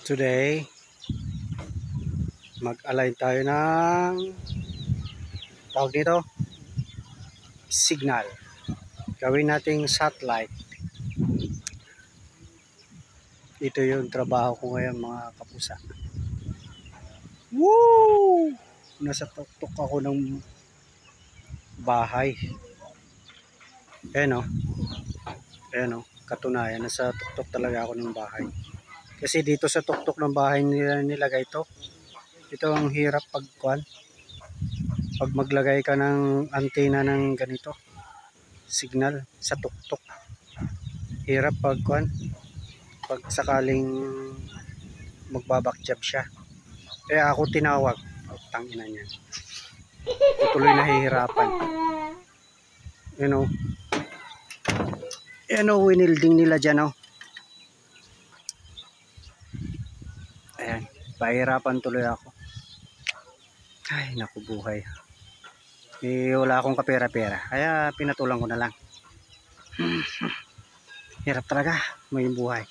Today, mag-align tayo ng tawag dito, signal. Gawin nating satellite. Ito yung trabaho ko ngayon, mga kapusa. Woo! Nasa tuktok ako ng bahay. Ayan o. Ayan o. Katunayan, nasa tuktok talaga ako ng bahay. Kasi dito sa tuktok ng bahay nila nilagay ito. Ito ang hirap pag maglagay ka ng antena ng ganito. Signal sa tuktok. Hirap pag sakaling magbabackjab siya. Kaya ako tinawag. Tangina niya. Tuloy nahihirapan. You know. Winilding nila dyan, oh. Ayan, pahirapan tuloy ako. Ay, naku buhay. Wala akong kapera-pera. Kaya pinatulang ko na lang. Hirap talaga may buhay.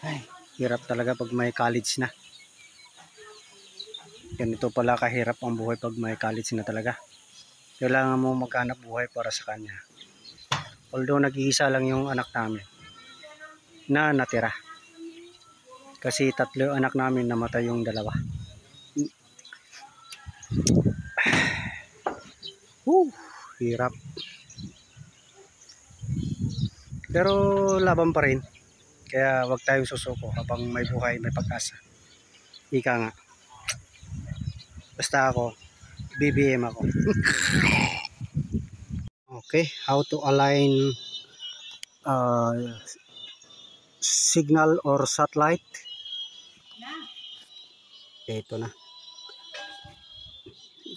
Ay, hirap talaga pag may college na. Ganito pala kahirap ang buhay pag may college na talaga. Kailangan mo maghanap buhay para sa kanya. Although nag-iisa lang yung anak namin na natira. Kasi 3 anak namin namatay yung 2. Hirap. Pero laban pa rin. Kaya wag tayong susuko habang may buhay, may pag-asa. Ika nga. Basta ako, BBM ako. Okay, how to align signal or satellite. Ito na.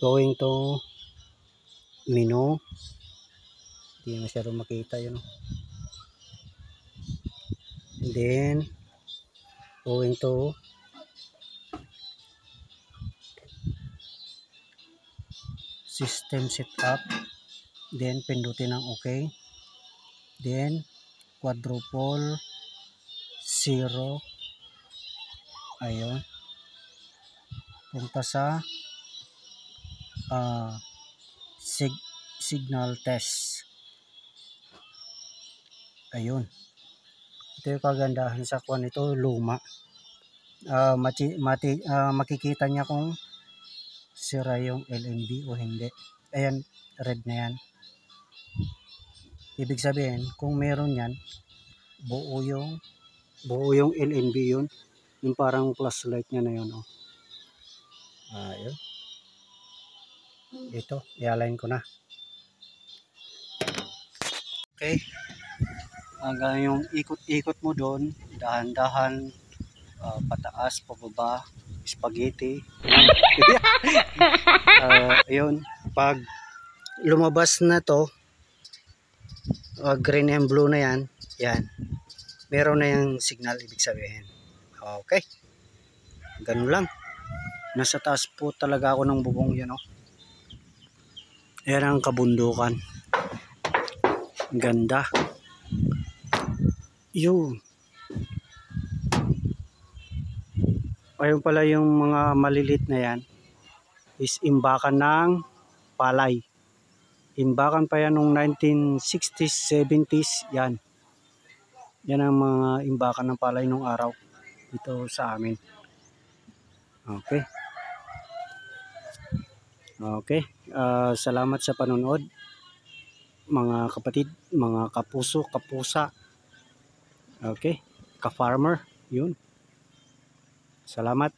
Going to menu. Hindi masyadong makita yun. And then going to system setup. Then pindutin ng OK. Then quadruple 0. Ayun. Punta sa signal test. Ayun. Ito yung kagandahan sa kwan ito, luma. Makikita niya kung sira yung LNB o hindi. Ayan, red na yan. Ibig sabihin, kung meron yan, buo yung LNB yun. Yung parang plus light niya na yun. Oh. Ayun. Ito, i-align ko na. Okay. Hanggang yung ikot-ikot mo doon, dahan-dahan, pataas, pababa, spaghetti. Ayun, pag lumabas na to, green and blue na yan, meron na yung signal, ibig sabihin. Okay, ganun lang. Nasa taas po talaga ako ng bubong yan, oh. Yan ang kabundukan. Ganda. Yun. Ayun pala yung mga malilit na yan is imbakan ng palay. Imbakan pa yan noong 1960s, 70s. Yan. Yan ang mga imbakan ng palay nung araw dito sa amin. Okay. Okay. Salamat sa panonood. Mga kapatid, mga kapuso, kapusa. Okay. Ka-farmer. Yun. Salamat.